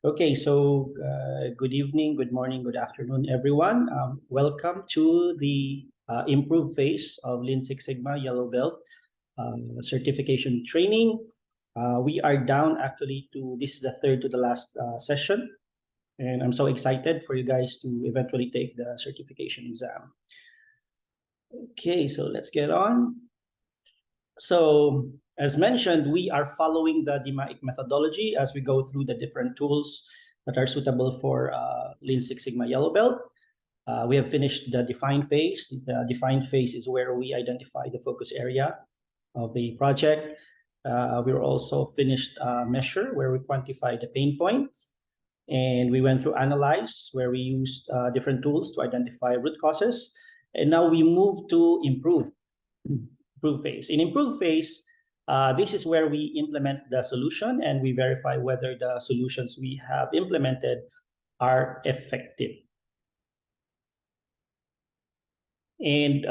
Okay, so good evening, good morning, good afternoon, everyone. Welcome to the improve phase of Lean Six Sigma Yellow Belt certification training. We are down actually to, this is the third to the last session. And I'm so excited for you guys to eventually take the certification exam. Okay, so let's get on. So as mentioned, we are following the DMAIC methodology as we go through the different tools that are suitable for Lean Six Sigma Yellow Belt. We have finished the define phase. The define phase is where we identify the focus area of the project. We also finished measure, where we quantify the pain points. And we went through analyze, where we used different tools to identify root causes. And now we move to improve phase. In improve phase, this is where we implement the solution and we verify whether the solutions we have implemented are effective. And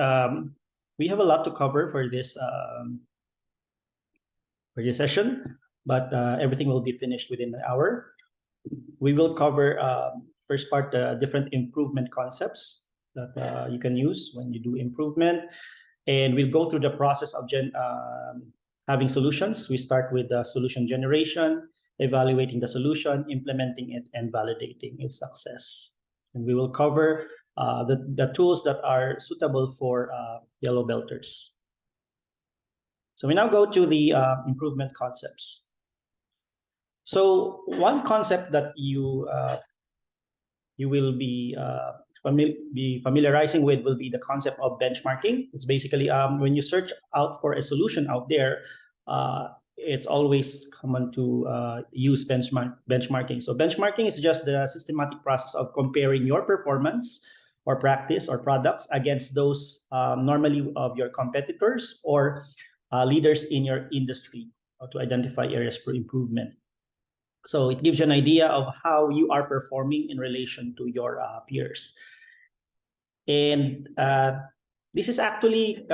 we have a lot to cover for this session, but everything will be finished within an hour. We will cover first part, the different improvement concepts that you can use when you do improvement. And we'll go through the process of having solutions. We start with the solution generation, evaluating the solution, implementing it, and validating its success. And we will cover the tools that are suitable for yellow belters. So we now go to the improvement concepts. So one concept that you will be familiarizing with will be the concept of benchmarking. It's basically when you search out for a solution out there, it's always common to use benchmarking. So benchmarking is just the systematic process of comparing your performance or practice or products against those normally of your competitors or leaders in your industry, to identify areas for improvement. So it gives you an idea of how you are performing in relation to your peers. And this is actually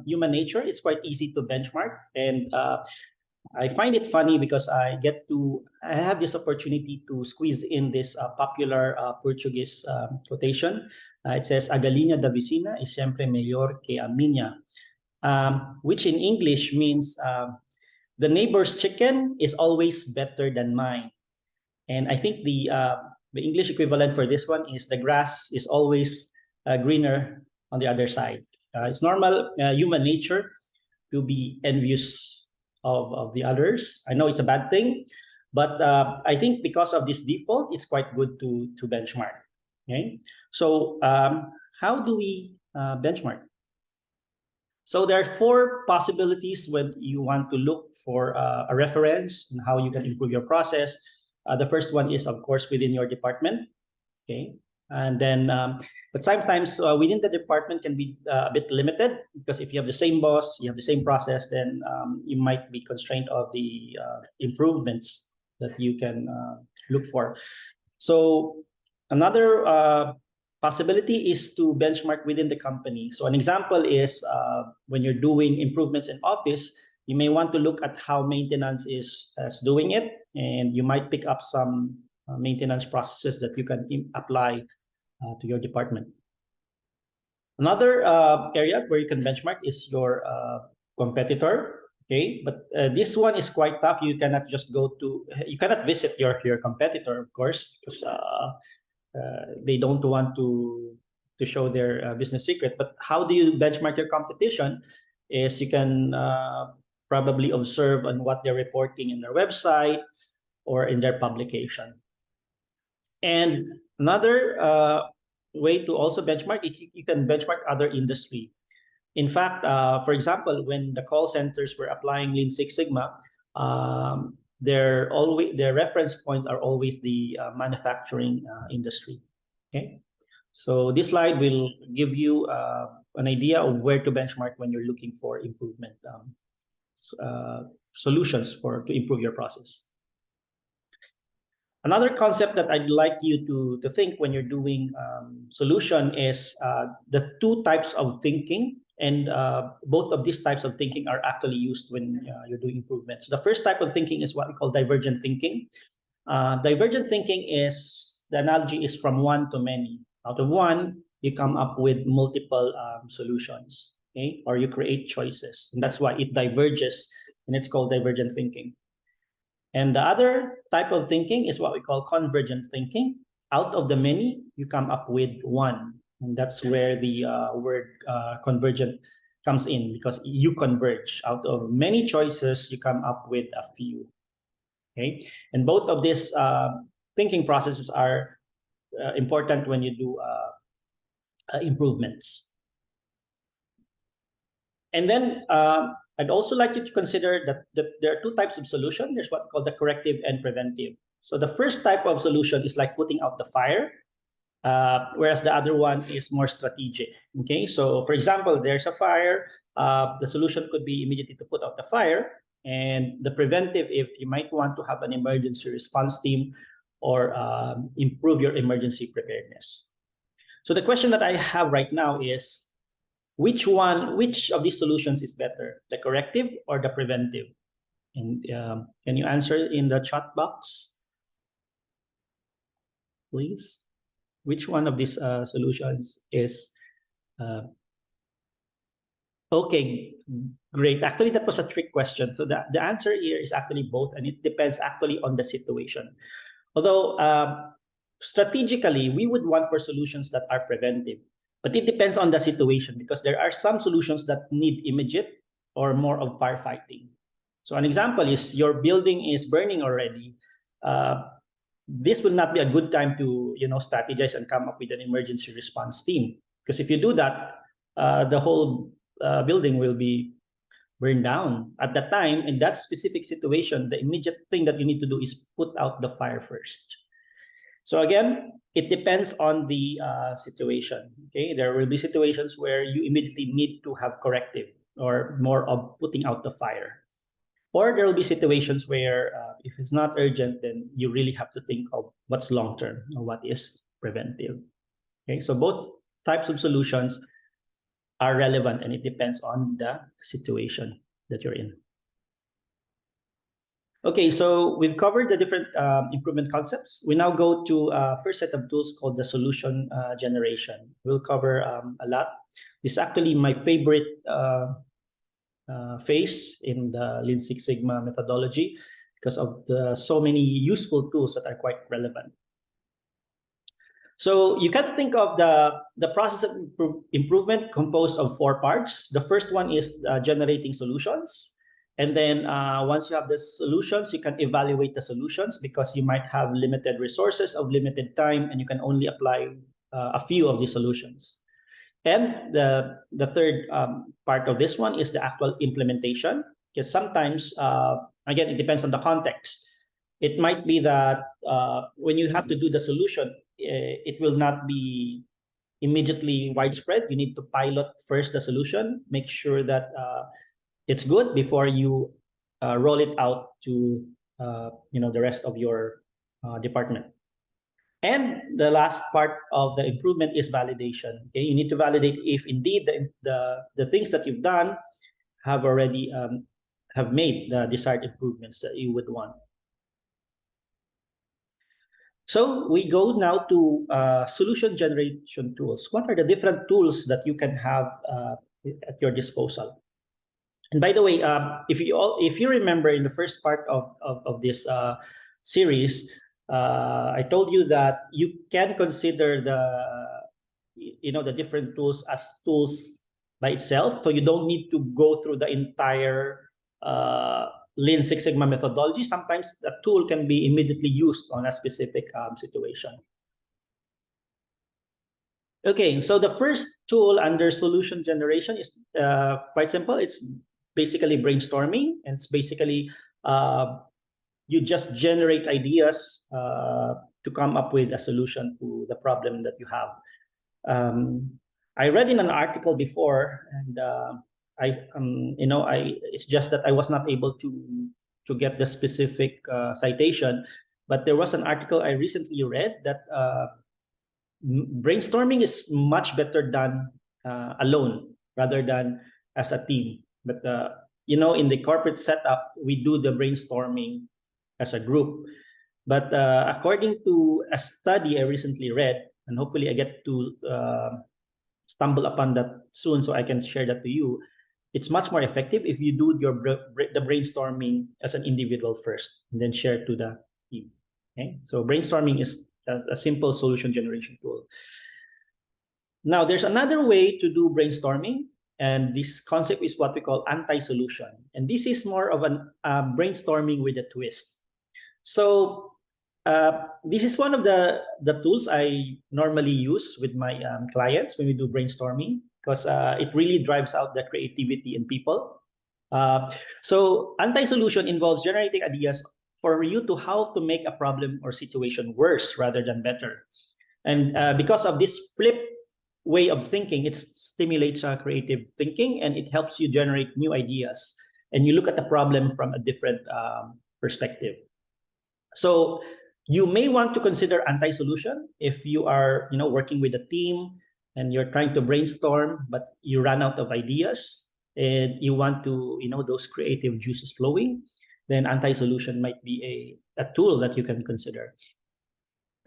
human nature. It's quite easy to benchmark. And I find it funny because I have this opportunity to squeeze in this popular Portuguese quotation. It says, "A galinha da vicina é sempre melhor que a minha," which in English means the neighbor's chicken is always better than mine. And I think the English equivalent for this one is the grass is always greener on the other side. It's normal human nature to be envious of the others. I know it's a bad thing, but I think because of this default, it's quite good to benchmark. Okay, so how do we benchmark? So there are four possibilities when you want to look for a reference and how you can improve your process. The first one is, of course, within your department. Okay, and then, but sometimes within the department can be a bit limited, because if you have the same boss, you have the same process, then you might be constrained of the improvements that you can look for. So another possibility is to benchmark within the company. So an example is when you're doing improvements in office, you may want to look at how maintenance is doing it, and you might pick up some maintenance processes that you can apply to your department. Another area where you can benchmark is your competitor. Okay, but this one is quite tough. You cannot just you cannot visit your competitor, of course, because they don't want to show their business secret. But how do you benchmark your competition is you can probably observe on what they're reporting in their website or in their publication. And another way to also benchmark, you can benchmark other industry. In fact, for example, when the call centers were applying Lean Six Sigma, their reference points are always the manufacturing industry. Okay, so this slide will give you an idea of where to benchmark when you're looking for improvement solutions to improve your process. Another concept that I'd like you to think when you're doing solution is the two types of thinking. And both of these types of thinking are actually used when you're doing improvements. The first type of thinking is what we call divergent thinking. Divergent thinking is, the analogy is from one to many. Out of one, you come up with multiple solutions, okay? Or you create choices. And that's why it diverges, and it's called divergent thinking. And the other type of thinking is what we call convergent thinking. Out of the many, you come up with one. And that's where the word convergent comes in, because you converge. Out of many choices, you come up with a few. Okay, and both of these thinking processes are important when you do improvements. And then I'd also like you to consider that there are two types of solution. There's what we call the corrective and preventive. So the first type of solution is like putting out the fire, whereas the other one is more strategic. Okay, so for example, there's a fire. The solution could be immediately to put out the fire. And the preventive, if you might want to have an emergency response team or improve your emergency preparedness. So the question that I have right now is, which of these solutions is better, the corrective or the preventive? And can you answer in the chat box, please? Which one of these solutions is okay, great. Actually, that was a trick question. So the answer here is actually both, and it depends actually on the situation. Although strategically, we would want for solutions that are preventive, but it depends on the situation, because there are some solutions that need immediate or more of firefighting. So an example is your building is burning already. This will not be a good time to strategize and come up with an emergency response team, because if you do that, the whole building will be burned down. At that time, in that specific situation, the immediate thing that you need to do is put out the fire first. So again, it depends on the situation. Okay, there will be situations where you immediately need to have corrective or more of putting out the fire. Or there will be situations where if it's not urgent, then you really have to think of what's long-term or what is preventive. Okay, so both types of solutions are relevant, and it depends on the situation that you're in. Okay, so we've covered the different improvement concepts. We now go to first set of tools called the solution generation. We'll cover a lot. This is actually my favorite phase in the Lean Six Sigma methodology, because of the so many useful tools that are quite relevant. So you can think of the process of improvement composed of 4 parts. The first one is generating solutions. And then once you have the solutions, you can evaluate the solutions, because you might have limited resources of limited time, and you can only apply a few of the solutions. And the third part of this one is the actual implementation, because sometimes, again, it depends on the context. It might be that when you have to do the solution, it will not be immediately widespread. You need to pilot first the solution, make sure that it's good before you roll it out to the rest of your department. And the last part of the improvement is validation. Okay, you need to validate if indeed the things that you've done have already have made the desired improvements that you would want. So we go now to solution generation tools. What are the different tools that you can have at your disposal? And by the way, if you remember in the first part of this series, I told you that you can consider the different tools as tools by itself. So you don't need to go through the entire Lean Six Sigma methodology. Sometimes the tool can be immediately used on a specific situation. Okay, so the first tool under solution generation is quite simple. It's basically brainstorming, and it's basically you just generate ideas to come up with a solution to the problem that you have. I read in an article before, and it's just that I was not able to get the specific citation, but there was an article I recently read that brainstorming is much better done alone rather than as a team. But in the corporate setup, we do the brainstorming as a group. But according to a study I recently read, and hopefully I get to stumble upon that soon so I can share that to you, it's much more effective if you do the brainstorming as an individual first and then share to the team. Okay, so brainstorming is a simple solution generation tool. Now, there's another way to do brainstorming, and this concept is what we call anti-solution. And this is more of an brainstorming with a twist. So this is one of the tools I normally use with my clients when we do brainstorming, because it really drives out the creativity in people. So anti-solution involves generating ideas for you to how to make a problem or situation worse rather than better. And because of this flip way of thinking, it stimulates creative thinking, and it helps you generate new ideas. And you look at the problem from a different perspective. So you may want to consider anti-solution if you are, working with a team and you're trying to brainstorm, but you run out of ideas and you want to, those creative juices flowing. Then anti-solution might be a tool that you can consider.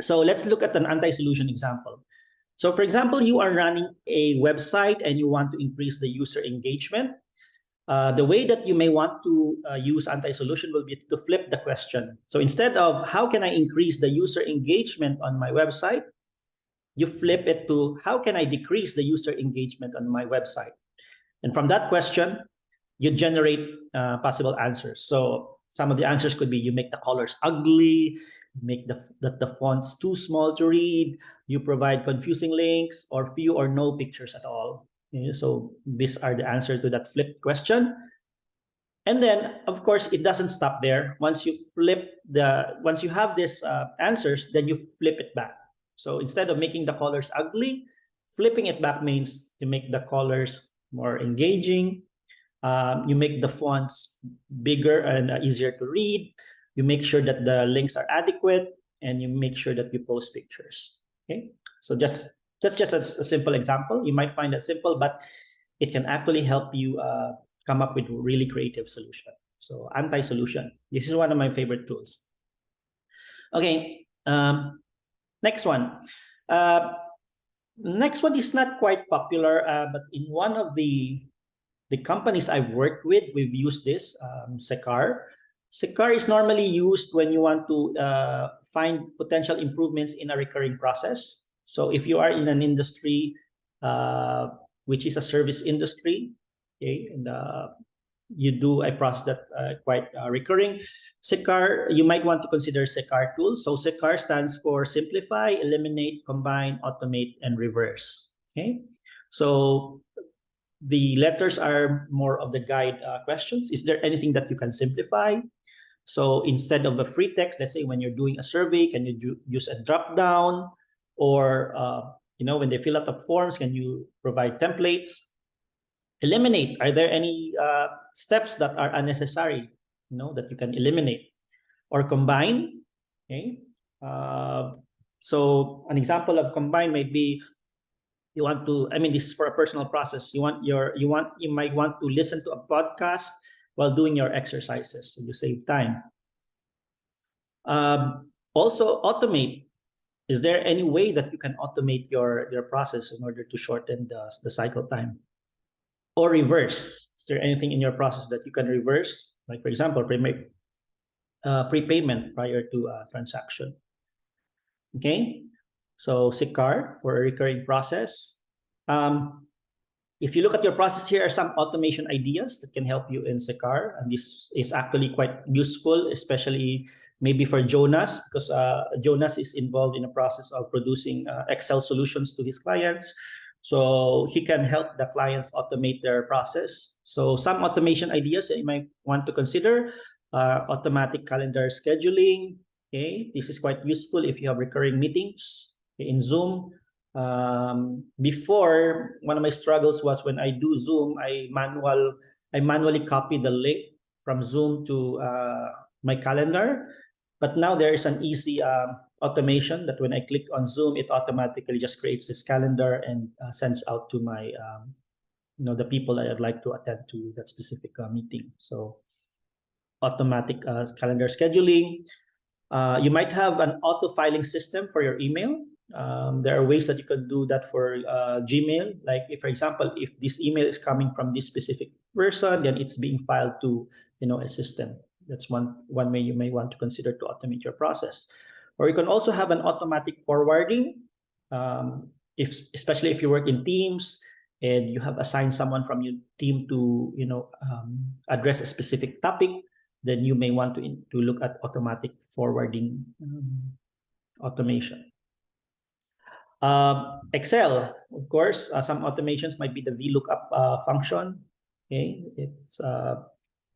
So let's look at an anti-solution example. So for example, you are running a website and you want to increase the user engagement. The way that you may want to use anti-solution will be to flip the question. So instead of how can I increase the user engagement on my website, you flip it to how can I decrease the user engagement on my website? And from that question, you generate possible answers. So some of the answers could be you make the colors ugly, make the fonts too small to read, you provide confusing links, or few or no pictures at all. Okay, so these are the answers to that flipped question. And then, of course, it doesn't stop there. Once you have these answers, then you flip it back. So instead of making the colors ugly, flipping it back means to make the colors more engaging. You make the fonts bigger and easier to read. You make sure that the links are adequate, and you make sure that you post pictures. Okay, so that's just a simple example. You might find that simple, but it can actually help you come up with really creative solution. So anti-solution. This is one of my favorite tools. Okay, next one. Next one is not quite popular, but in one of the companies I've worked with, we've used this, SCAMPER. SCAMPER is normally used when you want to find potential improvements in a recurring process. So if you are in an industry, which is a service industry, okay, and you do a process that's quite recurring, SCAMPER, you might want to consider SCAMPER tool. So SCAMPER stands for simplify, eliminate, combine, automate, and reverse. Okay, so the letters are more of the guide questions. Is there anything that you can simplify? So instead of a free text, let's say when you're doing a survey, can you use a drop down? Or when they fill out the forms, can you provide templates? Eliminate. Are there any steps that are unnecessary, that you can eliminate? Or combine. Okay. So an example of combine might be you want to. This is for a personal process. You might want to listen to a podcast while doing your exercises, so you save time. Also, automate. Is there any way that you can automate your process in order to shorten the cycle time? Or reverse. Is there anything in your process that you can reverse? Like, for example, prepayment prior to a transaction. Okay, so SCAMPER for a recurring process. If you look at your process, here are some automation ideas that can help you in SCAMPER, and this is actually quite useful, especially maybe for Jonas, because Jonas is involved in the process of producing Excel solutions to his clients. So he can help the clients automate their process. So some automation ideas that you might want to consider are automatic calendar scheduling. Okay, this is quite useful if you have recurring meetings in Zoom. Before, one of my struggles was when I do Zoom, I manually copy the link from Zoom to my calendar. But now there is an easy automation that when I click on Zoom, it automatically just creates this calendar and sends out to my, the people I would like to attend to that specific meeting. So automatic calendar scheduling. You might have an auto-filing system for your email. There are ways that you can do that for Gmail. Like, if, for example, if this email is coming from this specific person, then it's being filed to, a system. That's one way you may want to consider to automate your process. Or you can also have an automatic forwarding. Especially if you work in teams and you have assigned someone from your team to, address a specific topic, then you may want to look at automatic forwarding automation. Excel, of course, some automations might be the VLOOKUP function. Okay, it's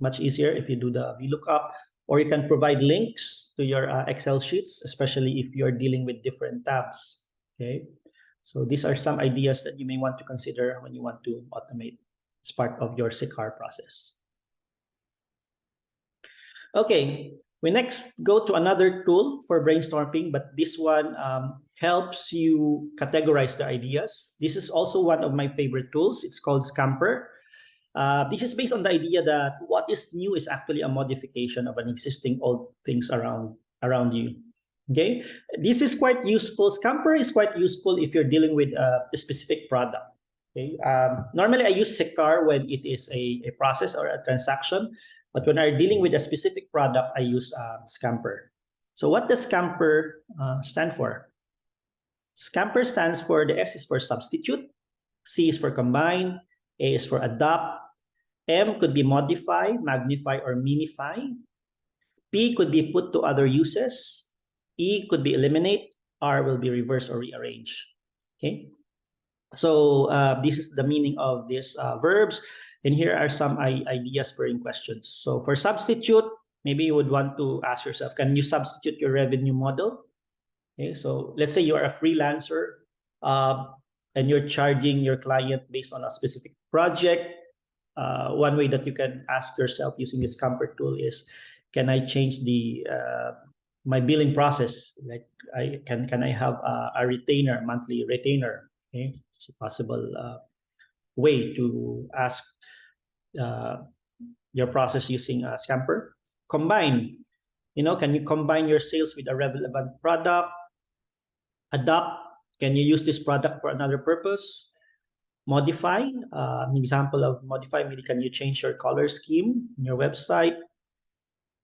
much easier if you do the VLOOKUP, or you can provide links to your Excel sheets, especially if you're dealing with different tabs. Okay, so these are some ideas that you may want to consider when you want to automate as part of your SCAMPER process. Okay, we next go to another tool for brainstorming, but this one helps you categorize the ideas. This is also one of my favorite tools. It's called SCAMPER. This is based on the idea that what is new is actually a modification of an existing old things around you. Okay, this is quite useful. SCAMPER is quite useful if you're dealing with a specific product. Okay, normally I use SCAR when it is a process or a transaction. But when I'm dealing with a specific product, I use SCAMPER. So what does SCAMPER stand for? SCAMPER stands for, the S is for substitute, C is for combine, A is for adopt, M could be modify, magnify, or minify, P could be put to other uses, E could be eliminate, R will be reverse or rearrange. Okay, so this is the meaning of these verbs. And here are some ideas for in questions. So for substitute, maybe you would want to ask yourself, can you substitute your revenue model? Okay, so let's say you are a freelancer and you're charging your client based on a specific project. One way that you can ask yourself using this SCAMPER tool is, can I change the my billing process? Like, can I have a retainer, monthly retainer? Okay, it's a possible way to ask your process using SCAMPER. Combine, can you combine your sales with a relevant product? Adopt, can you use this product for another purpose? Modify, an example of modify, maybe can you change your color scheme in your website?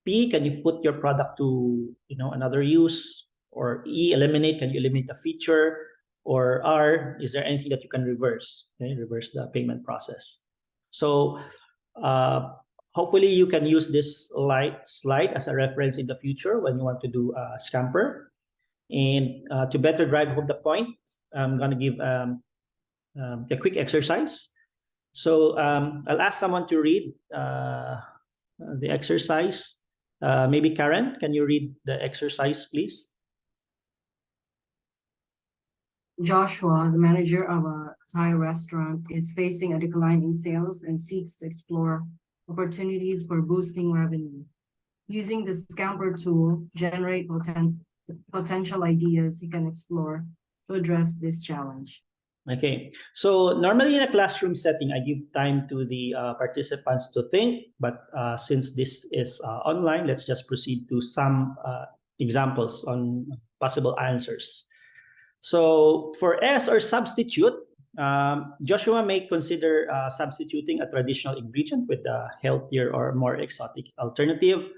P, can you put your product to another use? Or E, eliminate, can you eliminate a feature? Or R, is there anything that you can reverse? Okay, reverse the payment process. So hopefully you can use this slide as a reference in the future when you want to do SCAMPER. And to better drive home the point, I'm going to give a quick exercise. So I'll ask someone to read the exercise. Maybe Karen, can you read the exercise, please? Joshua, the manager of a Thai restaurant, is facing a decline in sales and seeks to explore opportunities for boosting revenue. Using the SCAMPER tool, generate potential ideas he can explore to address this challenge. Okay, so normally in a classroom setting, I give time to the participants to think, but since this is online, let's just proceed to some examples on possible answers. So for S, or substitute, Joshua may consider substituting a traditional ingredient with a healthier or more exotic alternative.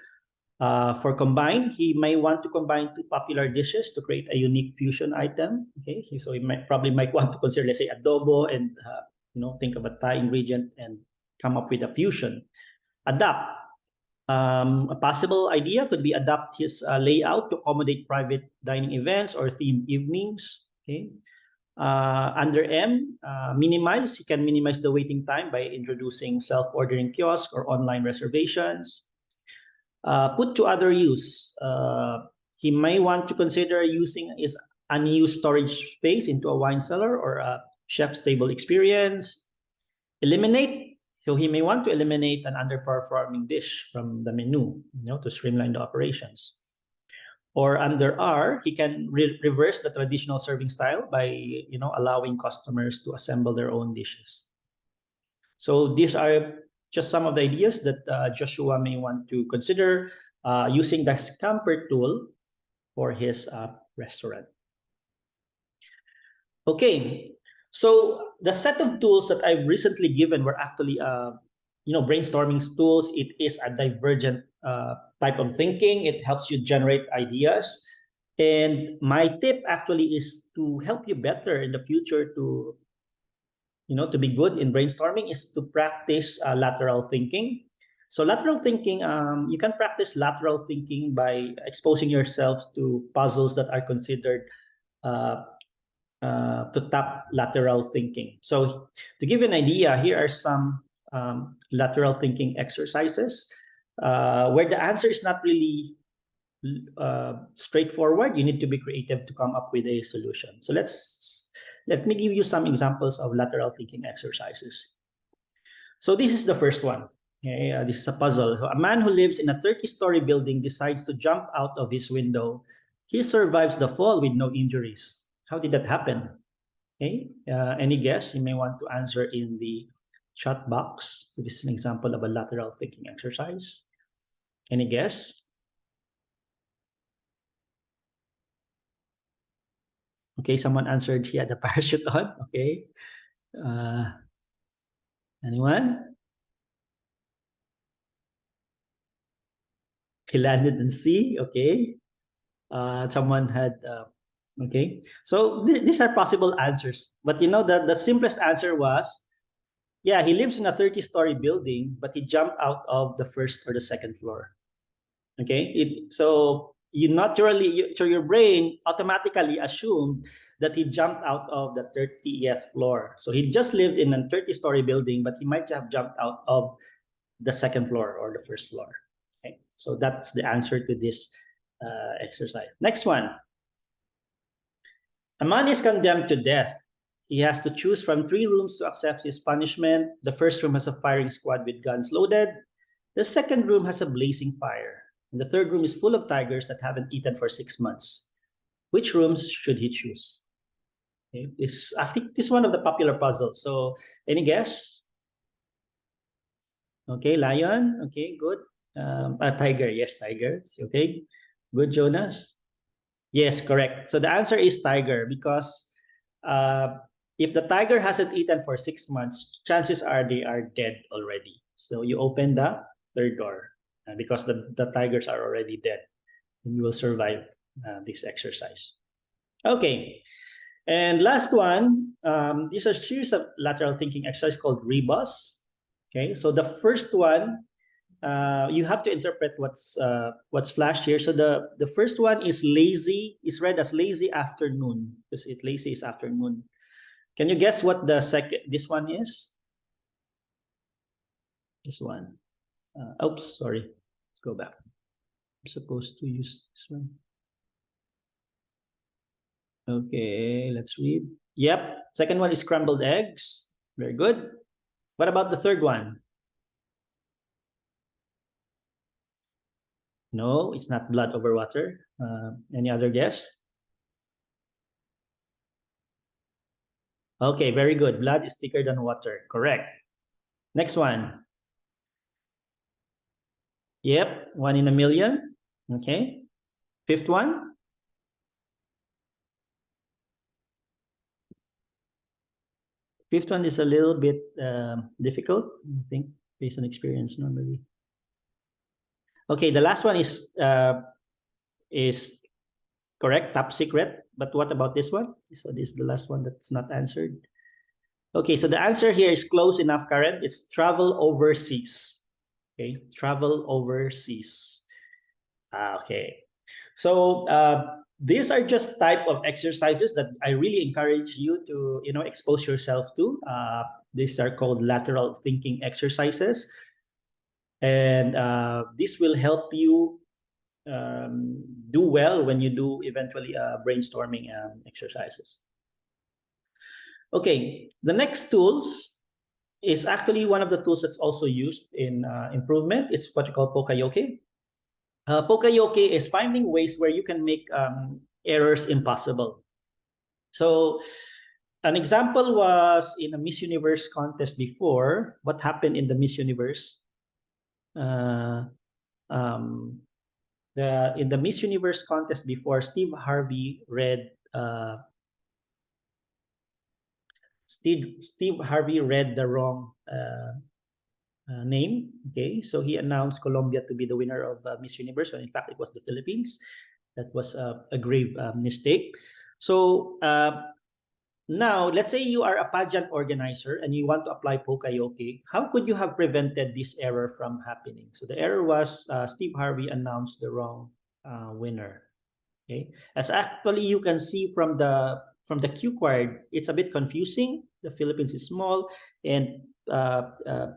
For combine, he may want to combine two popular dishes to create a unique fusion item. Okay, so he probably might want to consider, let's say, adobo and think of a Thai ingredient and come up with a fusion. Adapt. A possible idea could be adapt his layout to accommodate private dining events or themed evenings. Okay. Under M, minimize. He can minimize the waiting time by introducing self-ordering kiosk or online reservations. Put to other use. He may want to consider using his unused storage space into a wine cellar or a chef's table experience. Eliminate. So he may want to eliminate an underperforming dish from the menu, to streamline the operations. Or under R, he can reverse the traditional serving style by, allowing customers to assemble their own dishes. So these are just some of the ideas that Joshua may want to consider using the SCAMPER tool. for his restaurant. Okay, so the set of tools that I've recently given were actually brainstorming tools. It is a divergent type of thinking. It helps you generate ideas. And my tip actually is to help you better in the future to be good in brainstorming is to practice lateral thinking. So lateral thinking, you can practice lateral thinking by exposing yourself to puzzles that are considered to tap lateral thinking. So to give you an idea, here are some lateral thinking exercises where the answer is not really straightforward. You need to be creative to come up with a solution. So let me give you some examples of lateral thinking exercises. So this is the first one. Okay, this is a puzzle. A man who lives in a 30-story building decides to jump out of his window. He survives the fall with no injuries. How did that happen? Okay, any guess? You may want to answer in the chat box. So this is an example of a lateral thinking exercise. Any guess? Okay, someone answered he had a parachute on. Okay. Anyone? He landed in sea. Okay. Someone had, okay. So these are possible answers. But the simplest answer was, yeah, he lives in a 30-story building, but he jumped out of the first or the second floor. Okay. So your brain automatically assumed that he jumped out of the 30th floor. So he just lived in a 30-story building, but he might have jumped out of the second floor or the first floor. Okay, so that's the answer to this exercise. Next one. A man is condemned to death. He has to choose from 3 rooms to accept his punishment. The first room has a firing squad with guns loaded. The second room has a blazing fire. And the third room is full of tigers that haven't eaten for 6 months. Which rooms should he choose? Okay, I think this is one of the popular puzzles. So any guess? Okay, lion. Okay, good. Tiger. Yes, tiger. Okay, good, Jonas. Yes, correct. So the answer is tiger because if the tiger hasn't eaten for 6 months, chances are they are dead already. So you open the third door because the tigers are already dead, and you will survive this exercise. Okay, and last one. These are a series of lateral thinking exercise called rebus. Okay, so the first one, you have to interpret what's flashed here. So the first one is lazy, is read as lazy afternoon because lazy is afternoon. Can you guess what this one is? This one. Oops, sorry. Let's go back. I'm supposed to use this one. Okay, let's read. Yep, second one is scrambled eggs. Very good. What about the third one? No, it's not blood over water. Any other guess? Okay, very good. Blood is thicker than water. Correct. Next one. Yep, 1 in a million. Okay. Fifth one. Fifth one is a little bit difficult, I think, based on experience normally. Okay, the last one is correct, top secret. But what about this one? So this is the last one that's not answered. Okay, so the answer here is close enough, Karen. It's travel overseas. Okay, travel overseas. Okay, so these are just type of exercises that I really encourage you to expose yourself to. These are called lateral thinking exercises, and this will help you do well when you do eventually brainstorming exercises. Okay, the next tools is actually one of the tools that's also used in improvement. It's what we call Poka Yoke. Poka Yoke is finding ways where you can make errors impossible. So an example was in a Miss Universe contest before. What happened in the Miss Universe? Let's in the Miss Universe contest before, Steve Harvey read the wrong name. Okay, so he announced Colombia to be the winner of Miss Universe, when in fact it was the Philippines. That was a grave mistake. So now, let's say you are a pageant organizer and you want to apply Poka Yoke. How could you have prevented this error from happening? So the error was Steve Harvey announced the wrong winner. Okay, as actually you can see from the cue card, it's a bit confusing. The Philippines is small, and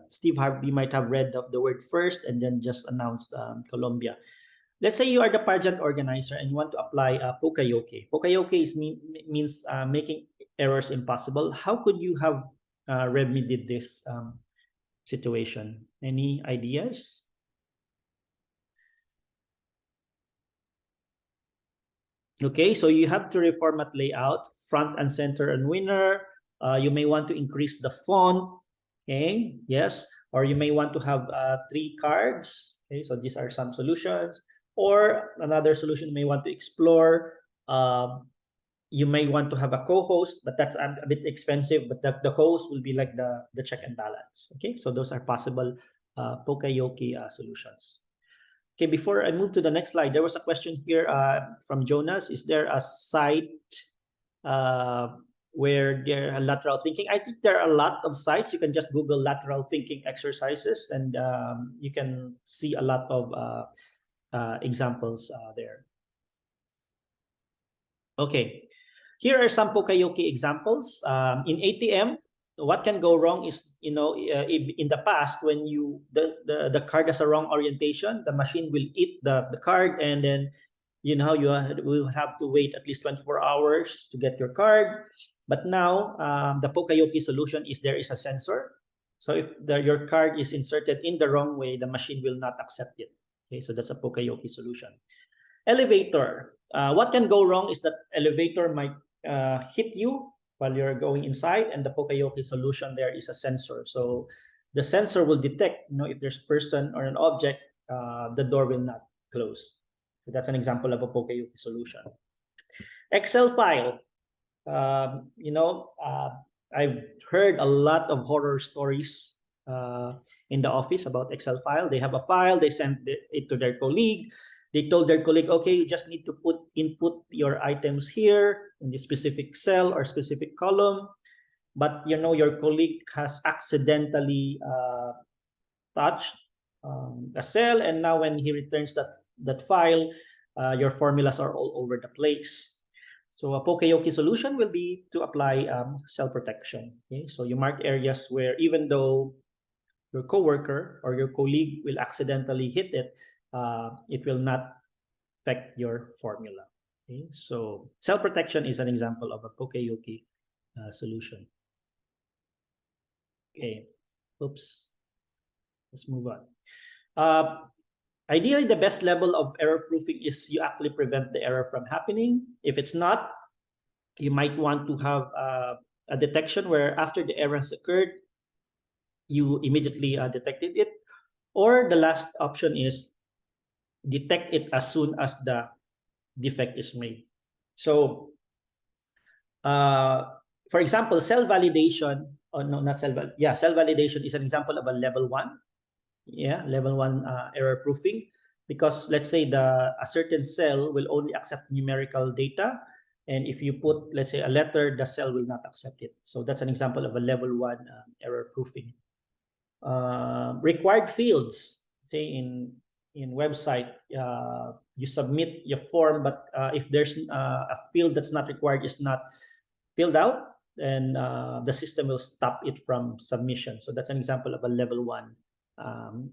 Steve Harvey might have read the word first and then just announced Colombia. Let's say you are the pageant organizer and you want to apply Poka Yoke. Poka Yoke means making errors impossible. How could you have remedied this situation? Any ideas? Okay, so you have to reformat layout, front and center and winner. You may want to increase the font. Okay, yes. Or you may want to have 3 cards. Okay, so these are some solutions. Or another solution you may want to explore. You may want to have a co-host, but that's a bit expensive. But the co-host will be like the check and balance. Okay, so those are possible Poka Yoke solutions. Okay, before I move to the next slide, there was a question here from Jonas. Is there a site where there are lateral thinking? I think there are a lot of sites. You can just Google lateral thinking exercises, and you can see a lot of examples there. Okay, here are some Poka Yoke examples. In ATM, what can go wrong is, in the past, when the card has a wrong orientation, the machine will eat the card, and then you will have to wait at least 24 hours to get your card. But now the Poka Yoke solution is there is a sensor. So if your card is inserted in the wrong way, the machine will not accept it. Okay, so that's a Poka Yoke solution. Elevator. What can go wrong is that elevator might hit you while you're going inside, and the Poka Yoke solution there is a sensor. So the sensor will detect, if there's a person or an object, the door will not close. So that's an example of a Poka Yoke solution. Excel file. I've heard a lot of horror stories in the office about Excel file. They have a file, they send it to their colleague. They told their colleague, okay, you just need to input your items here in the specific cell or specific column. But your colleague has accidentally touched a cell, and now when he returns that file, your formulas are all over the place. So a Poka Yoke solution will be to apply cell protection. Okay? So you mark areas where even though your coworker or your colleague will accidentally hit it, it will not affect your formula. Okay? So cell protection is an example of a Poka Yoke solution. Okay, oops. Let's move on. Ideally, the best level of error proofing is you actually prevent the error from happening. If it's not, you might want to have a detection where after the error has occurred, you immediately detected it. Or the last option is detect it as soon as the defect is made. So, for example, cell validation, cell validation is an example of a level 1. Yeah, level 1 error proofing, because let's say a certain cell will only accept numerical data, and if you put, let's say, a letter, the cell will not accept it. So that's an example of a level 1 error proofing. Required fields, say in website, you submit your form, but if there's a field that's not required, is not filled out, then the system will stop it from submission. So that's an example of a level 1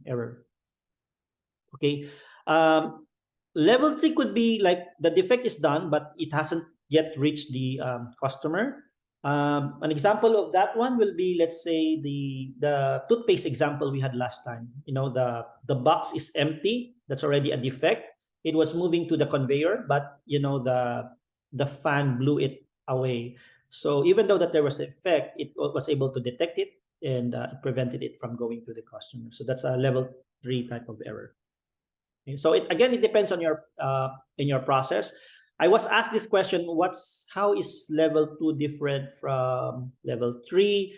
error. Okay. Level 3 could be like the defect is done, but it hasn't yet reached the customer. An example of that one will be, let's say, the toothpaste example we had last time. The box is empty. That's already a defect. It was moving to the conveyor, but the fan blew it away. So even though that there was an effect, it was able to detect it, and it prevented it from going to the customer. So that's a level 3 type of error. Okay, so it depends on your in your process. I was asked this question: how is level 2 different from level 3?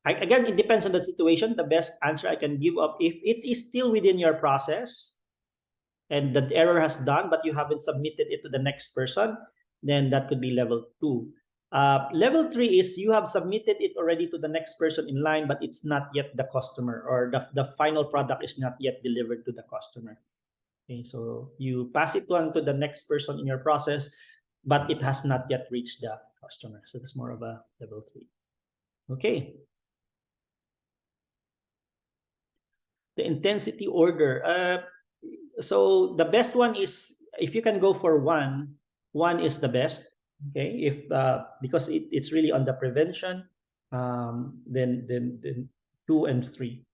Again, it depends on the situation. The best answer I can give up, if it is still within your process and the error has done, but you haven't submitted it to the next person, then that could be level 2. Level 3 is you have submitted it already to the next person in line, but it's not yet the customer, or the final product is not yet delivered to the customer. Okay, so you pass it on to the next person in your process, but it has not yet reached the customer. So that's more of a level 3. Okay. The intensity order. So the best one is, if you can go for one is the best. Okay, if because it's really on the prevention, then 2 and 3.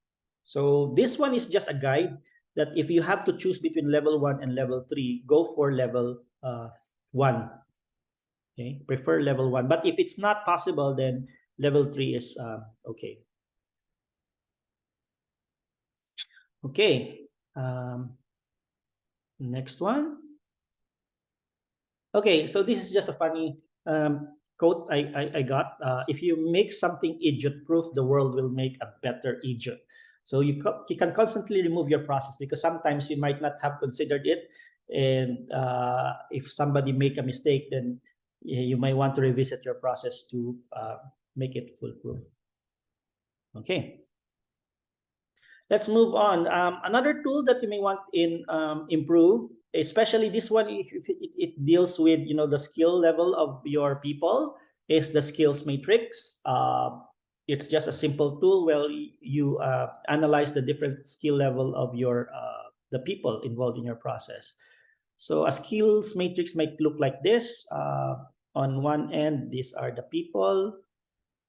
So this one is just a guide that if you have to choose between level 1 and level 3, go for level 1. Okay, prefer level 1. But if it's not possible, then level 3 is okay. Okay. Next one. Okay, so this is just a funny quote I got. If you make something idiot-proof, the world will make a better idiot. So you can constantly remove your process, because sometimes you might not have considered it. And if somebody make a mistake, then you might want to revisit your process to make it foolproof. Okay. Let's move on. Another tool that you may want in improve, especially this one, if it deals with the skill level of your people, is the skills matrix. It's just a simple tool where you analyze the different skill level of your the people involved in your process. So a skills matrix might look like this. On one end, these are the people,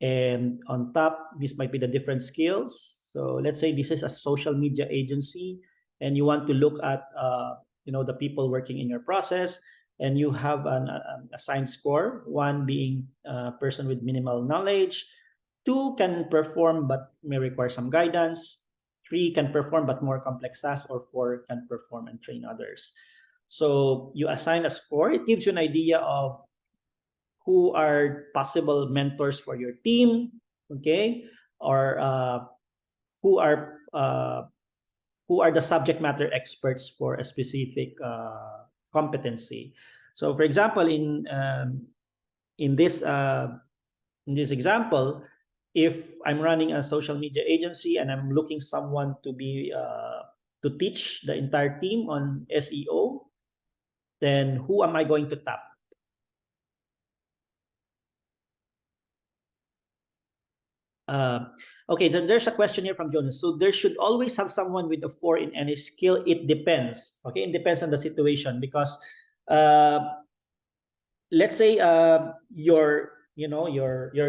and on top, this might be the different skills. So let's say this is a social media agency, and you want to look at the people working in your process, and you have an assigned score. 1 being a person with minimal knowledge, 2 can perform but may require some guidance, 3 can perform but more complex tasks, or 4 can perform and train others. So you assign a score. It gives you an idea of who are possible mentors for your team, okay, or who are the subject matter experts for a specific competency. So, for example, in this example, if I'm running a social media agency and I'm looking someone to be to teach the entire team on SEO, then who am I going to tap? Okay, there's a question here from Jonas. So there should always have someone with a 4 in any skill. It depends. Okay, it depends on the situation, because let's say your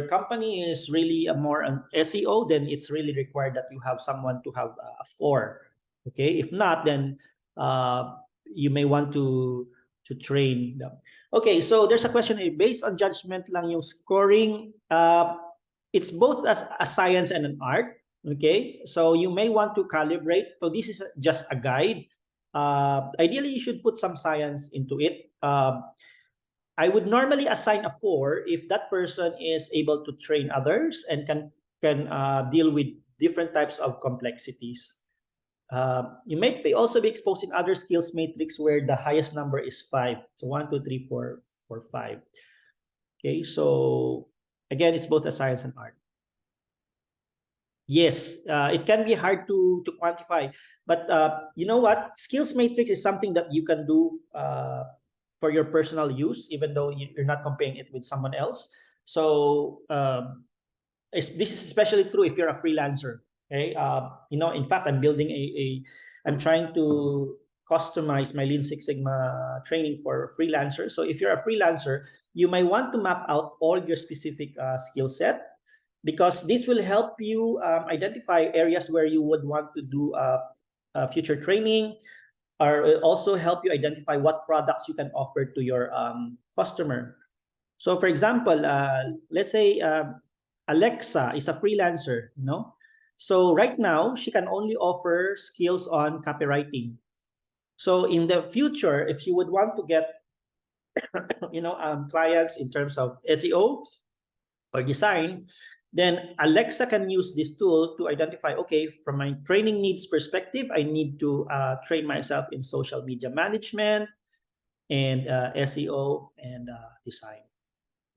company is really more on SEO, then it's really required that you have someone to have a 4. Okay, if not, then you may want to train them. Okay, so there's a question here. Based on judgment lang yung scoring. It's both as a science and an art. Okay, so you may want to calibrate. So this is just a guide. Ideally, you should put some science into it. I would normally assign a 4 if that person is able to train others and can deal with different types of complexities. You may also be exposed in other skills matrix where the highest number is 5. So 1, 2, 3, 4, 5. Okay, so again, it's both a science and art. Yes, it can be hard to quantify, but you know what? Skills matrix is something that you can do for your personal use, even though you're not comparing it with someone else. So this is especially true if you're a freelancer. Okay, in fact, I'm building I'm trying to customize my Lean Six Sigma training for freelancers. So if you're a freelancer, you might want to map out all your specific skill set, because this will help you identify areas where you would want to do future training, or also help you identify what products you can offer to your customer. So, for example, let's say Alexa is a freelancer, So right now, she can only offer skills on copywriting. So in the future, if you would want to get, clients in terms of SEO or design, then Alexa can use this tool to identify, okay, from my training needs perspective, I need to train myself in social media management and SEO and design.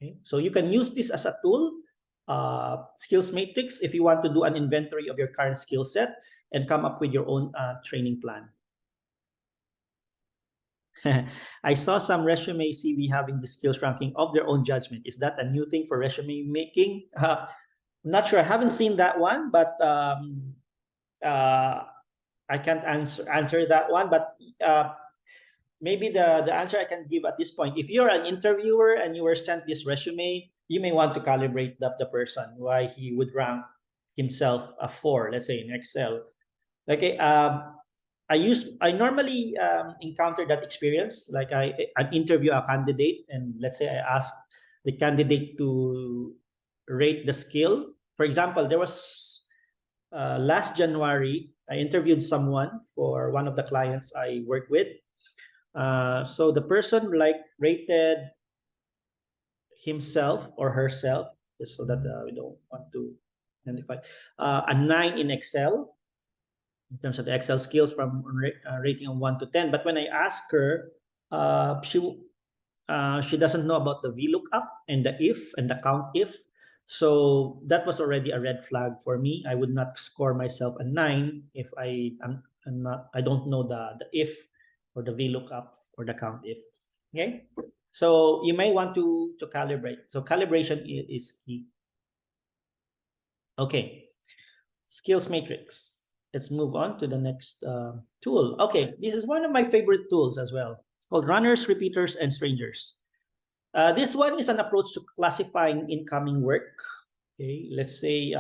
Okay? So you can use this as a tool, skills matrix, if you want to do an inventory of your current skill set and come up with your own training plan. I saw some resume CV having the skills ranking of their own judgment. Is that a new thing for resume making? Not sure. I haven't seen that one, but I can't answer that one. But maybe the answer I can give at this point, if you're an interviewer and you were sent this resume, you may want to calibrate the person, why he would rank himself a 4, let's say in Excel. Okay, I normally encounter that experience. Like I interview a candidate, and let's say I ask the candidate to rate the skill. For example, there was last January, I interviewed someone for one of the clients I work with. So the person rated himself or herself, just so that we don't want to identify, a 9 in Excel in terms of the Excel skills from rating of 1 to 10. But when I ask her, she doesn't know about the VLOOKUP and the if and the count if. So that was already a red flag for me. I would not score myself a 9 if I don't know the if or the VLOOKUP or the count if. Okay, so you may want to calibrate. So calibration is key. Okay, skills matrix. Let's move on to the next tool. Okay, this is one of my favorite tools as well. It's called runners, repeaters, and strangers. This one is an approach to classifying incoming work. Okay, let's say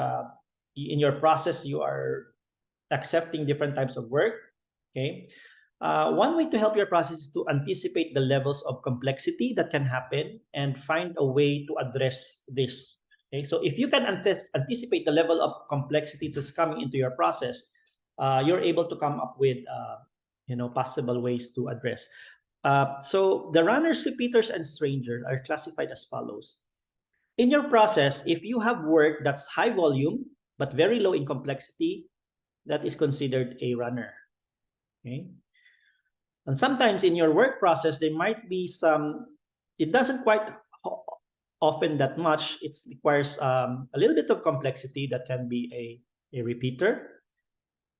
in your process, you are accepting different types of work. Okay, one way to help your process is to anticipate the levels of complexity that can happen and find a way to address this. Okay, so if you can anticipate the level of complexity that's coming into your process, you're able to come up with possible ways to address. So the runners, repeaters, and strangers are classified as follows. In your process, if you have work that's high volume but very low in complexity, that is considered a runner. Okay. And sometimes in your work process, there might be it doesn't quite often that much. It requires a little bit of complexity that can be a repeater.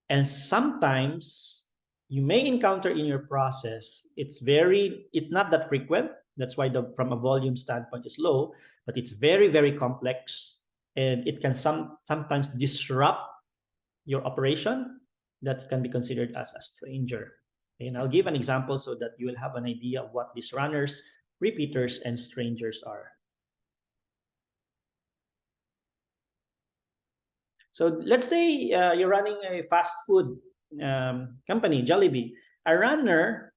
And sometimes you may encounter in your process, it's not that frequent. That's why from a volume standpoint is low, but it's very, very complex. And it can sometimes disrupt your operation. That can be considered as a stranger. And I'll give an example so that you will have an idea of what these runners, repeaters, and strangers are. So let's say you're running a fast food company, Jollibee. A runner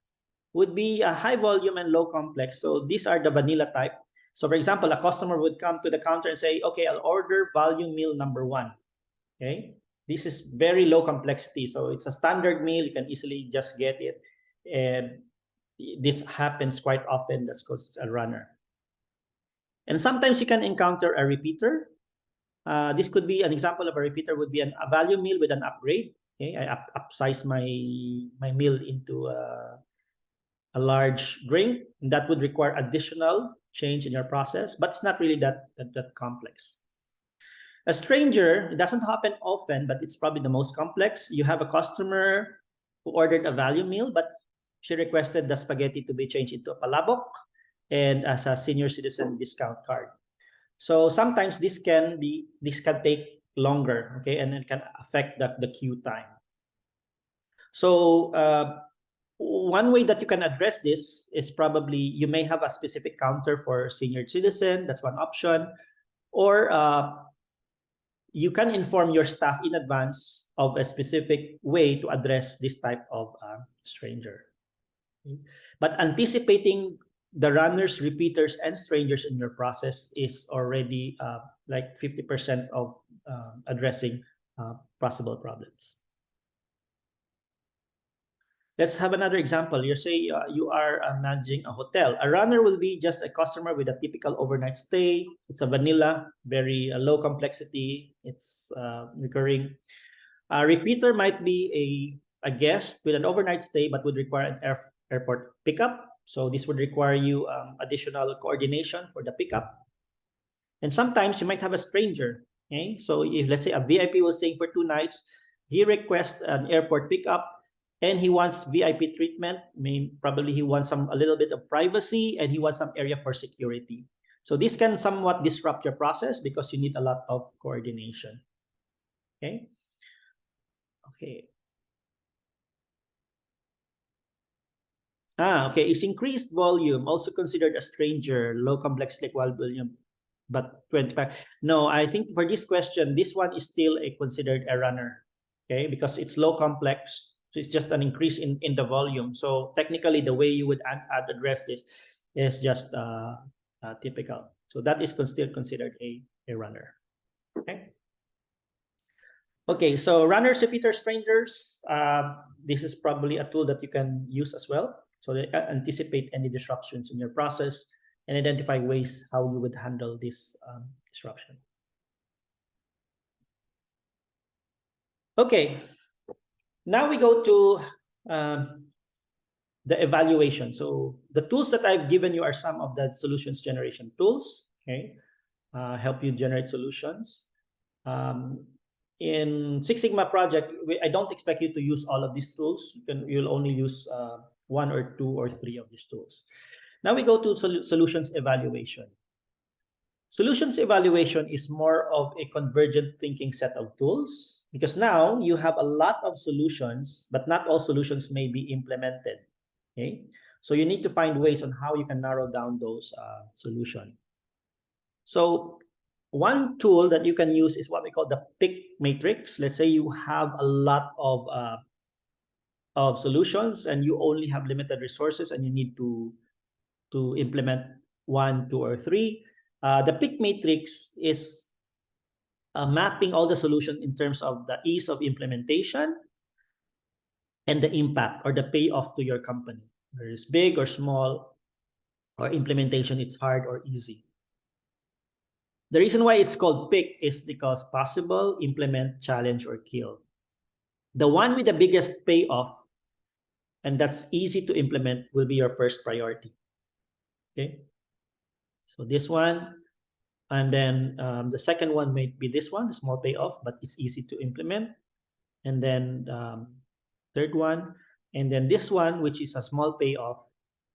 would be a high volume and low complex. So these are the vanilla type. So for example, a customer would come to the counter and say, okay, I'll order volume meal number 1. Okay. This is very low complexity. So it's a standard meal. You can easily just get it. And this happens quite often. That's called a runner. And sometimes you can encounter a repeater. This could be an example of a repeater would be a value meal with an upgrade. Okay, I upsize my meal into a large drink. That would require additional change in your process, but it's not really that complex. A stranger, it doesn't happen often, but it's probably the most complex. You have a customer who ordered a value meal, but she requested the spaghetti to be changed into a palabok and as a senior citizen discount card. So sometimes this can take longer, okay, and it can affect the queue time. So one way that you can address this is probably you may have a specific counter for senior citizen. That's one option, or you can inform your staff in advance of a specific way to address this type of stranger. Okay. But anticipating the runners, repeaters, and strangers in your process is already like 50% of addressing possible problems. Let's have another example. You say you are managing a hotel. A runner will be just a customer with a typical overnight stay. It's a vanilla, very low complexity. It's recurring. A repeater might be a guest with an overnight stay, but would require an airport pickup. So this would require you additional coordination for the pickup. And sometimes you might have a stranger. Okay, so if let's say a VIP was staying for 2 nights, he requests an airport pickup, and he wants VIP treatment. Probably he wants a little bit of privacy, and he wants some area for security. So this can somewhat disrupt your process because you need a lot of coordination. Okay. Okay. Okay. Is increased volume also considered a stranger, low complexity equal volume, but 25? No, I think for this question, this one is still considered a runner. Okay, because it's low complex. So it's just an increase in the volume. So technically, the way you would address this is just typical. So that is still considered a runner. Okay. Okay, so runners, repeaters, strangers. This is probably a tool that you can use as well. So they anticipate any disruptions in your process and identify ways how you would handle this disruption. Okay, now we go to the evaluation. So the tools that I've given you are some of the solutions generation tools. Okay, help you generate solutions. In Six Sigma project, I don't expect you to use all of these tools. You'll only use 1 or 2 or 3 of these tools. Now we go to solutions evaluation. Solutions evaluation is more of a convergent thinking set of tools, because now you have a lot of solutions, but not all solutions may be implemented. Okay, so you need to find ways on how you can narrow down those solutions. So one tool that you can use is what we call the pick matrix. Let's say you have a lot of solutions and you only have limited resources and you need to implement 1, 2, or 3. The pick matrix is mapping all the solutions in terms of the ease of implementation and the impact or the payoff to your company. Whether it's big or small, or implementation, it's hard or easy. The reason why it's called pick is because possible, implement, challenge, or kill. The one with the biggest payoff and that's easy to implement will be your first priority. Okay, so this one, and then the second one may be this one, small payoff, but it's easy to implement. And then third one, and then this one, which is a small payoff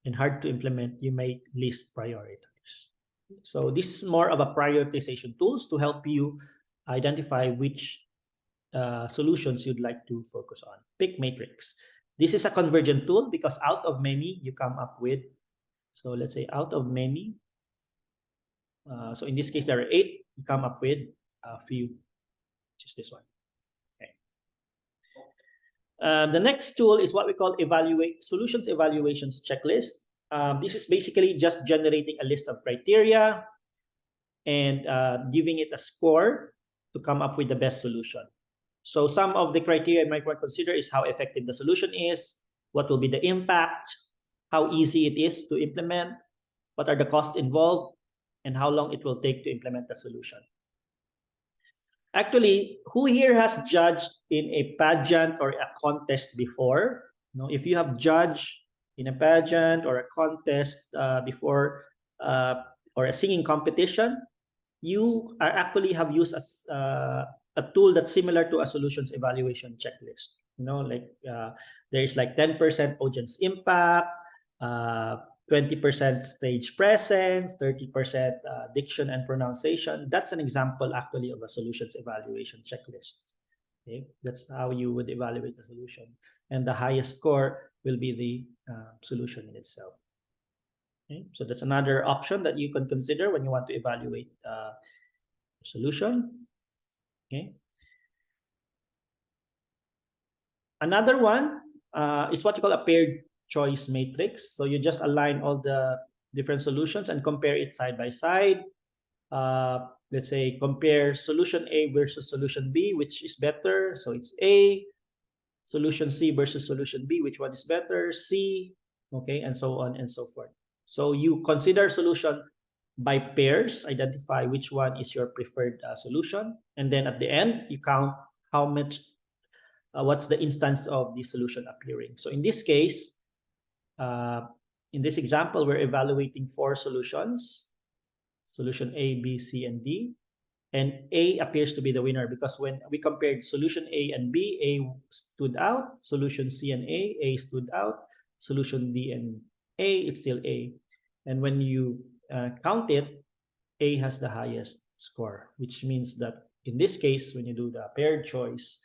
and hard to implement, you may least prioritize. So this is more of a prioritization tools to help you identify which solutions you'd like to focus on. Pick matrix. This is a convergent tool because out of many you come up with. So let's say out of many. So in this case, there are 8. You come up with a few, which is this one. Okay. The next tool is what we call solutions evaluations checklist. This is basically just generating a list of criteria and giving it a score to come up with the best solution. So some of the criteria you might want to consider is how effective the solution is, what will be the impact, how easy it is to implement, what are the costs involved, and how long it will take to implement the solution. Actually, who here has judged in a pageant or a contest before? If you have judged in a pageant or a contest before, or a singing competition, you actually have used a tool that's similar to a solutions evaluation checklist. Like there is like 10% audience impact, 20% stage presence, 30% diction and pronunciation. That's an example actually of a solutions evaluation checklist. Okay, that's how you would evaluate a solution, and the highest score will be the solution in itself. Okay, so that's another option that you can consider when you want to evaluate a solution. Okay. Another one is what you call a paired choice matrix. So you just align all the different solutions and compare it side by side. let's say, compare solution A versus solution B, which is better. So it's A, solution C versus solution B, which one is better, C, okay, and so on and so forth. So you consider solution by pairs, identify which one is your preferred solution, and then at the end, you count how much, what's the instance of the solution appearing. So in this case, in this example, we're evaluating 4 solutions, solution A, B, C, and D. And A appears to be the winner because when we compared solution A and B, A stood out. Solution C and A stood out. Solution D and A, it's still A. And when you count it, A has the highest score, which means that in this case, when you do the paired choice,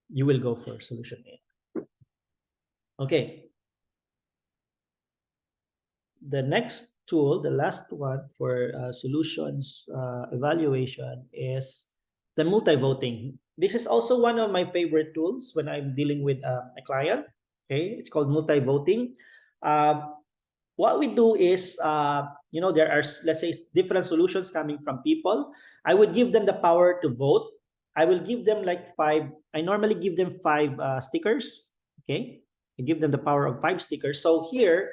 you will go for solution A. Okay. The next tool, the last one for solutions evaluation is the multi-voting. This is also one of my favorite tools when I'm dealing with a client. Okay, it's called multi-voting. What we do is, there are, let's say, different solutions coming from people. I would give them the power to vote. I will give them like 5. I normally give them 5 stickers. Okay, I give them the power of 5 stickers. So here,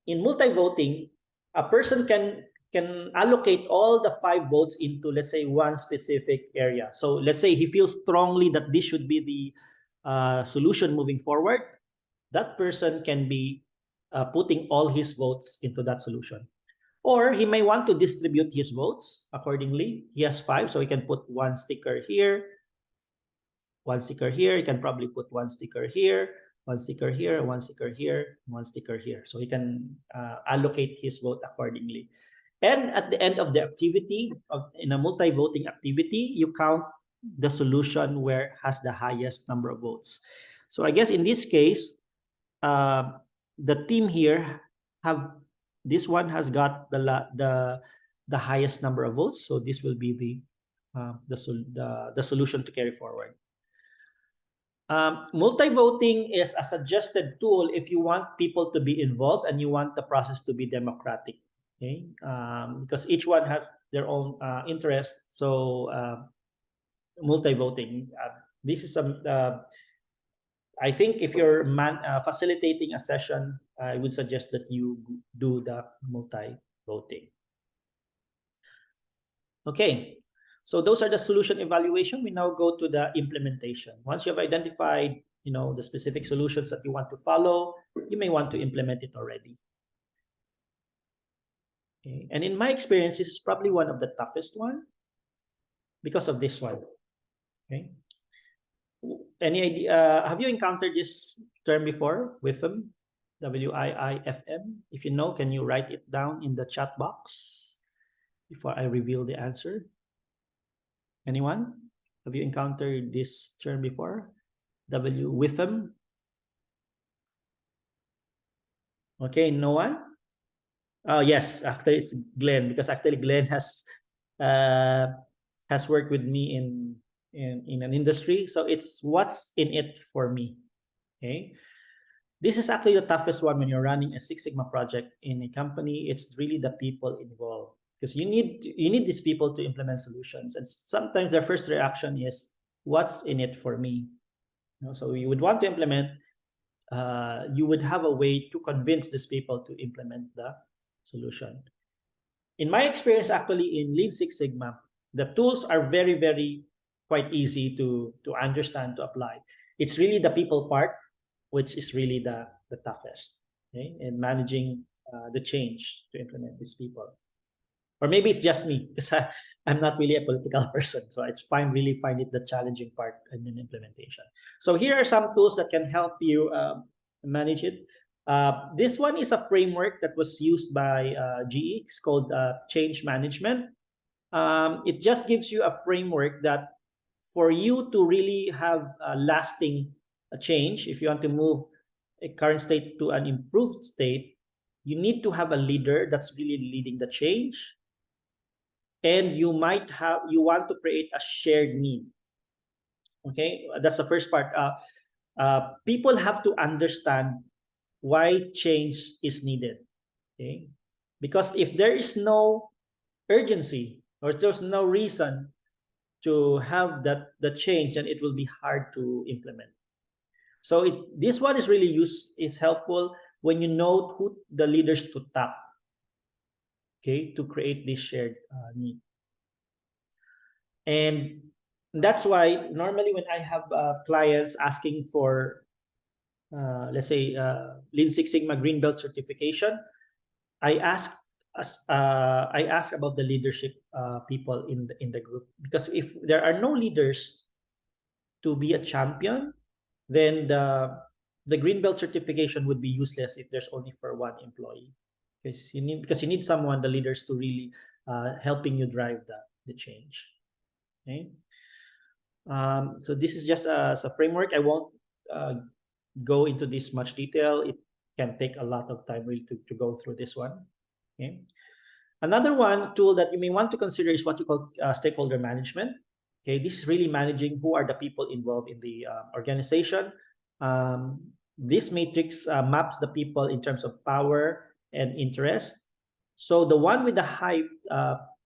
in multi-voting, a person can allocate all the 5 votes into, let's say, one specific area. So let's say he feels strongly that this should be the solution moving forward. That person can be putting all his votes into that solution. Or he may want to distribute his votes accordingly. He has 5, so he can put 1 sticker here, 1 sticker here. He can probably put 1 sticker here, 1 sticker here, 1 sticker here, 1 sticker here. So he can allocate his vote accordingly. And at the end of the activity, in a multi-voting activity, you count the solution where has the highest number of votes. So I guess in this case, the team here this one has got the highest number of votes. So this will be the solution to carry forward. Multi-voting is a suggested tool if you want people to be involved and you want the process to be democratic. Okay, because each one has their own interest. So multi-voting. This is some. I think if you're facilitating a session, I would suggest that you do the multi-voting. Okay. So those are the solution evaluation. We now go to the implementation. Once you have identified, the specific solutions that you want to follow, you may want to implement it already. Okay. And in my experience, this is probably one of the toughest one because of this one. Okay. Any idea? Have you encountered this term before? WIFM, WIIFM. If you know, can you write it down in the chat box before I reveal the answer? Anyone? Have you encountered this term before? WIFM? Okay, no one? Oh, yes, actually it's Glenn, because actually Glenn has worked with me in an industry. So it's what's in it for me. Okay. This is actually the toughest one when you're running a Six Sigma project in a company. It's really the people involved. Because you need these people to implement solutions, and sometimes their first reaction is, "What's in it for me?" So you would want to implement. You would have a way to convince these people to implement the solution. In my experience, actually, in Lean Six Sigma, the tools are very, very quite easy to understand, to apply. It's really the people part, which is really the toughest. Okay, in managing the change to implement these people. Or maybe it's just me, because I'm not really a political person. So it's really find it the challenging part in an implementation. So here are some tools that can help you manage it. This one is a framework that was used by GE. It's called change management. It just gives you a framework that for you to really have a lasting change, if you want to move a current state to an improved state, you need to have a leader that's really leading the change. And you want to create a shared need. Okay, that's the first part. People have to understand why change is needed. Okay, because if there is no urgency, or there's no reason to have the change, then it will be hard to implement. So this one is really is helpful when you know who the leaders to tap, okay, to create this shared need. And that's why normally when I have clients asking for, let's say, Lean Six Sigma Green Belt certification, I ask about the leadership people in the group, because if there are no leaders to be a champion, then the green belt certification would be useless if there's only for one employee, because you need someone, the leaders, to really helping you drive the change. Okay. So this is just as a framework. I won't go into this much detail. It can take a lot of time really to go through this one. Okay. Another one tool that you may want to consider is what you call stakeholder management. Okay, this is really managing who are the people involved in the organization. This matrix maps the people in terms of power and interest. So the one with the high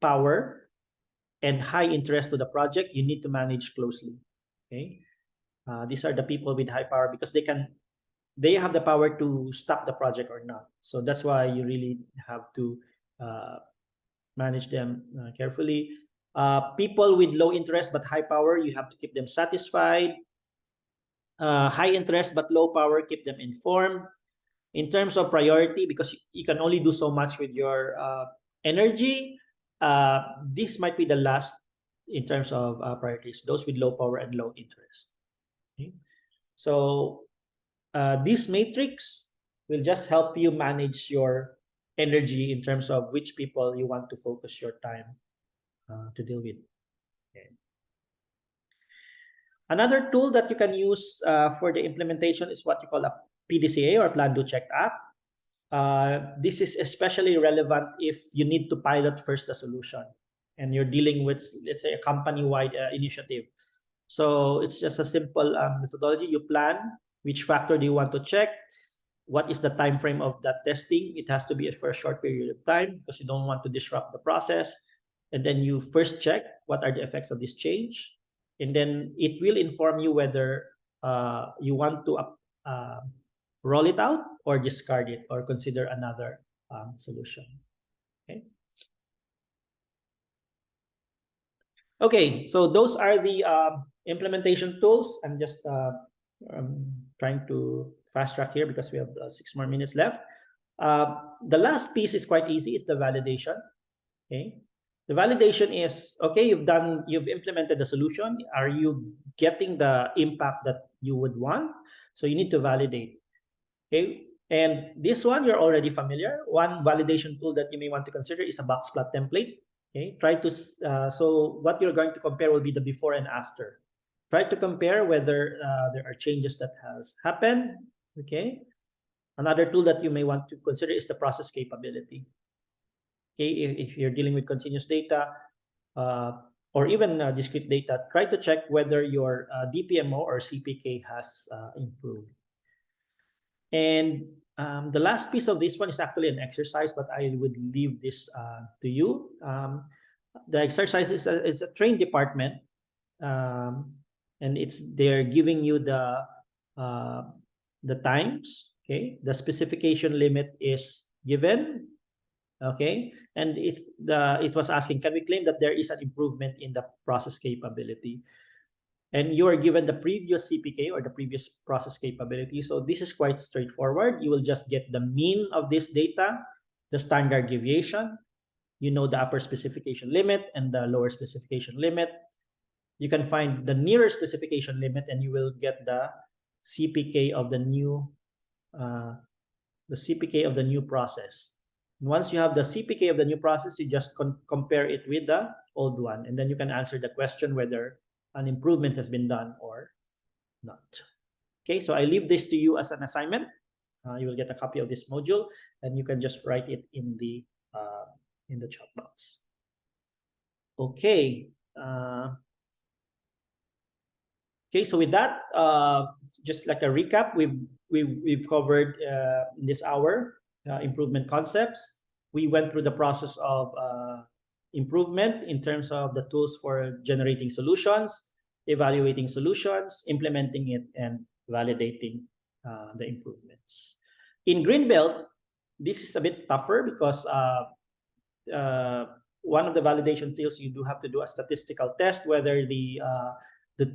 power and high interest to the project, you need to manage closely. Okay, these are the people with high power because they have the power to stop the project or not. So that's why you really have to manage them carefully. People with low interest but high power, you have to keep them satisfied. High interest but low power, keep them informed. In terms of priority, because you can only do so much with your energy, this might be the last in terms of priorities, those with low power and low interest. Okay. So this matrix will just help you manage your energy in terms of which people you want to focus your time to deal with. Okay. Another tool that you can use for the implementation is what you call a PDCA, or Plan, Do, Check, Act. This is especially relevant if you need to pilot first the solution and you're dealing with, let's say, a company-wide initiative. So it's just a simple methodology. You plan which factor do you want to check, what is the time frame of that testing. It has to be for a short period of time because you don't want to disrupt the process. And then you first check what are the effects of this change. And then it will inform you whether you want to roll it out or discard it or consider another solution. Okay. Okay, so those are the implementation tools. I'm just trying to fast track here because we have 6 more minutes left. The last piece is quite easy. It's the validation. Okay. The validation is, okay, you've implemented the solution. Are you getting the impact that you would want? So you need to validate. Okay. And this one, you're already familiar. One validation tool that you may want to consider is a box plot template. Okay. Try to, so what you're going to compare will be the before and after. Try to compare whether there are changes that has happened. Okay. Another tool that you may want to consider is the process capability. Okay, if you're dealing with continuous data or even discrete data, try to check whether your DPMO or CPK has improved. And the last piece of this one is actually an exercise, but I would leave this to you. The exercise is a train department, and they're giving you the times. Okay, the specification limit is given. Okay, and it was asking, can we claim that there is an improvement in the process capability? And you are given the previous CPK or the previous process capability. So this is quite straightforward. You will just get the mean of this data, the standard deviation, you know, the upper specification limit and the lower specification limit. You can find the nearer specification limit and you will get the CPK of the new process. Once you have the CPK of the new process, you just compare it with the old one, and then you can answer the question whether an improvement has been done or not. Okay, so I leave this to you as an assignment. You will get a copy of this module, and you can just write it in the chat box. Okay. Okay, so with that, just like a recap, we've covered in this hour improvement concepts. We went through the process of improvement in terms of the tools for generating solutions, evaluating solutions, implementing it, and validating the improvements. In Greenbelt, this is a bit tougher because one of the validation tools, you do have to do a statistical test whether the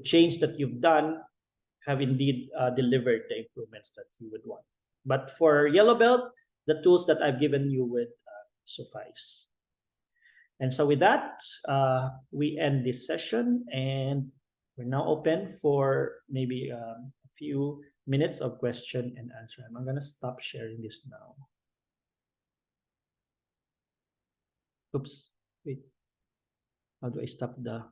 change that you've done have indeed delivered the improvements that you would want. But for Yellow Belt, the tools that I've given you would suffice. And so with that, we end this session, and we're now open for maybe a few minutes of question and answer. I'm going to stop sharing this now. Oops, wait. How do I stop the